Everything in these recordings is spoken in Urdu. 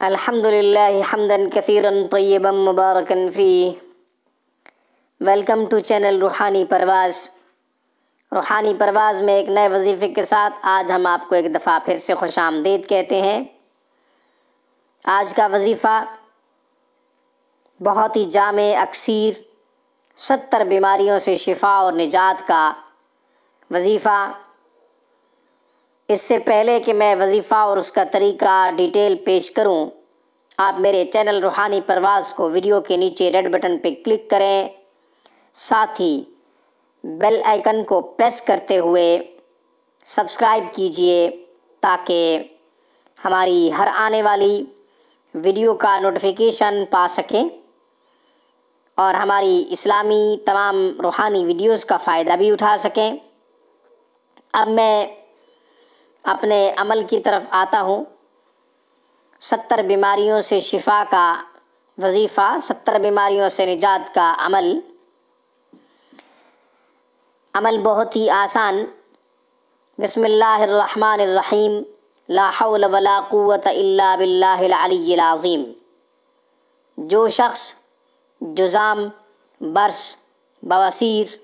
الحمد للہ حمدا کثیرا طیبا مبارکا فیہ۔ ویلکم ٹو چینل روحانی پرواز۔ روحانی پرواز میں ایک نئے وظیفے کے ساتھ آج ہم آپ کو ایک دفعہ پھر سے خوش آمدید کہتے ہیں۔ آج کا وظیفہ بہت ہی جامع اکثیر 70 بیماریوں سے شفا اور نجات کا وظیفہ۔ اس سے پہلے کہ میں وظیفہ اور اس کا طریقہ ڈیٹیل پیش کروں، آپ میرے چینل روحانی پرواز کو ویڈیو کے نیچے ریڈ بٹن پہ کلک کریں، ساتھ ہی بیل آئیکن کو پریس کرتے ہوئے سبسکرائب کیجئے تاکہ ہماری ہر آنے والی ویڈیو کا نوٹیفیکیشن پا سکیں اور ہماری اسلامی تمام روحانی ویڈیوز کا فائدہ بھی اٹھا سکیں۔ اب میں اپنے عمل کی طرف آتا ہوں۔ 70 بیماریوں سے شفا کا وظیفہ، 70 بیماریوں سے نجات کا عمل بہت ہی آسان۔ بسم اللہ الرحمن الرحیم، لا حول ولا قوت الا باللہ العلی العظیم۔ جو شخص جذام، برس، بواسیر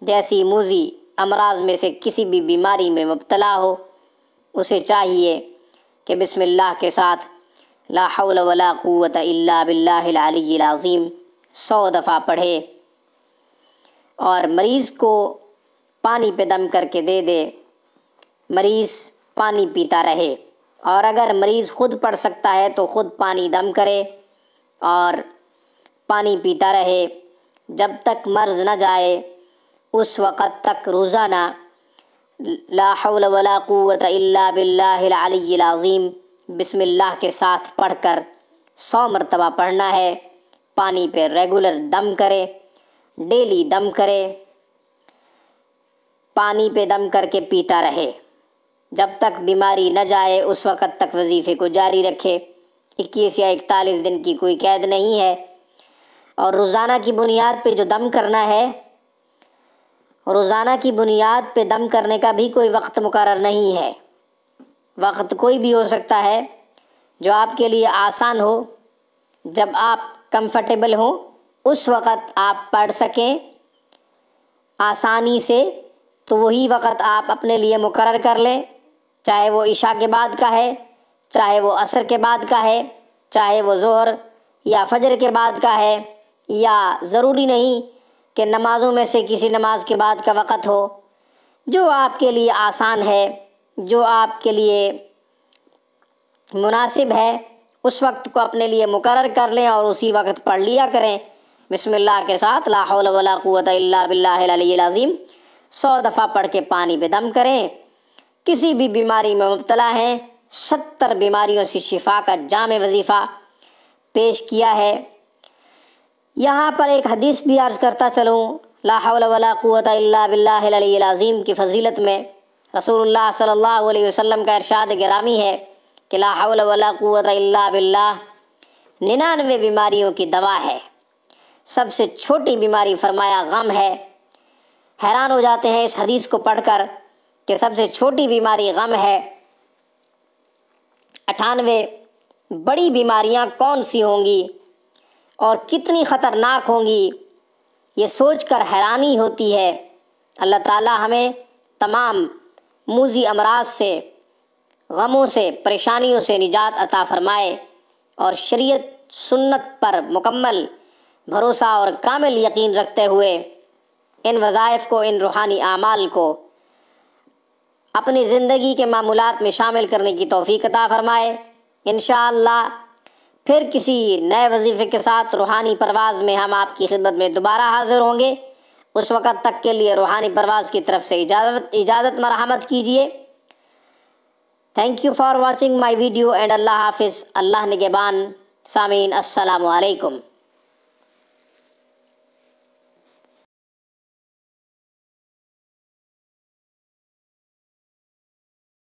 جیسی موذی امراض میں سے کسی بھی بیماری میں مبتلا ہو، اسے چاہیے کہ بسم اللہ کے ساتھ لا حول ولا قوت الا باللہ العلی العظیم 100 دفعہ پڑھے اور مریض کو پانی پہ دم کر کے دے دے۔ مریض پانی پیتا رہے، اور اگر مریض خود پڑھ سکتا ہے تو خود پانی دم کرے اور پانی پیتا رہے جب تک مرض نہ جائے۔ اس وقت تک روزانہ لا حول ولا قوت الا باللہ العلی العظیم بسم اللہ کے ساتھ پڑھ کر 100 مرتبہ پڑھنا ہے۔ پانی پہ ریگولر دم کرے، ڈیلی دم کرے، پانی پہ دم کر کے پیتا رہے جب تک بیماری نہ جائے، اس وقت تک وظیفے کو جاری رکھے۔ 21 یا 41 دن کی کوئی قید نہیں ہے، اور روزانہ کی بنیاد پہ جو دم کرنا ہے، روزانہ کی بنیاد پہ دم کرنے کا بھی کوئی وقت مقرر نہیں ہے۔ وقت کوئی بھی ہو سکتا ہے جو آپ کے لیے آسان ہو، جب آپ کمفرٹیبل ہوں اس وقت آپ پڑھ سکیں آسانی سے، تو وہی وقت آپ اپنے لیے مقرر کر لیں، چاہے وہ عشاء کے بعد کا ہے، چاہے وہ عصر کے بعد کا ہے، چاہے وہ ظہر یا فجر کے بعد کا ہے، یا ضروری نہیں کہ نمازوں میں سے کسی نماز کے بعد کا وقت ہو۔ جو آپ کے لیے آسان ہے، جو آپ کے لیے مناسب ہے، اس وقت کو اپنے لیے مقرر کر لیں اور اسی وقت پڑھ لیا کریں۔ بسم اللہ کے ساتھ لا حول ولا قوت الا باللہ العلی العظیم 100 دفعہ پڑھ کے پانی پہ دم کریں۔ کسی بھی بیماری میں مبتلا ہیں، 70 بیماریوں سے شفا کا جامع وظیفہ پیش کیا ہے۔ یہاں پر ایک حدیث بھی عرض کرتا چلوں۔ لا حول ولا قوت الا باللہ العلی العظیم کی فضیلت میں رسول اللہ صلی اللہ علیہ وسلم کا ارشاد گرامی ہے کہ لا حول ولا قوت الا باللہ 99 بیماریوں کی دوا ہے۔ سب سے چھوٹی بیماری فرمایا غم ہے۔ حیران ہو جاتے ہیں اس حدیث کو پڑھ کر کہ سب سے چھوٹی بیماری غم ہے۔ 98 بڑی بیماریاں کون سی ہوں گی اور کتنی خطرناک ہوں گی، یہ سوچ کر حیرانی ہوتی ہے۔ اللہ تعالی ہمیں تمام موذی امراض سے، غموں سے، پریشانیوں سے نجات عطا فرمائے، اور شریعت سنت پر مکمل بھروسہ اور کامل یقین رکھتے ہوئے ان وظائف کو، ان روحانی اعمال کو اپنی زندگی کے معمولات میں شامل کرنے کی توفیق عطا فرمائے۔ انشاءاللہ پھر کسی نئے وظیفے کے ساتھ روحانی پرواز میں ہم آپ کی خدمت میں دوبارہ حاضر ہوں گے۔ اس وقت تک کے لیے روحانی پرواز کی طرف سے اجازت مرحمت کیجیے۔ Thank you for watching my video and اللہ حافظ۔ اللہ نگہبان۔ سامعین السلام علیکم۔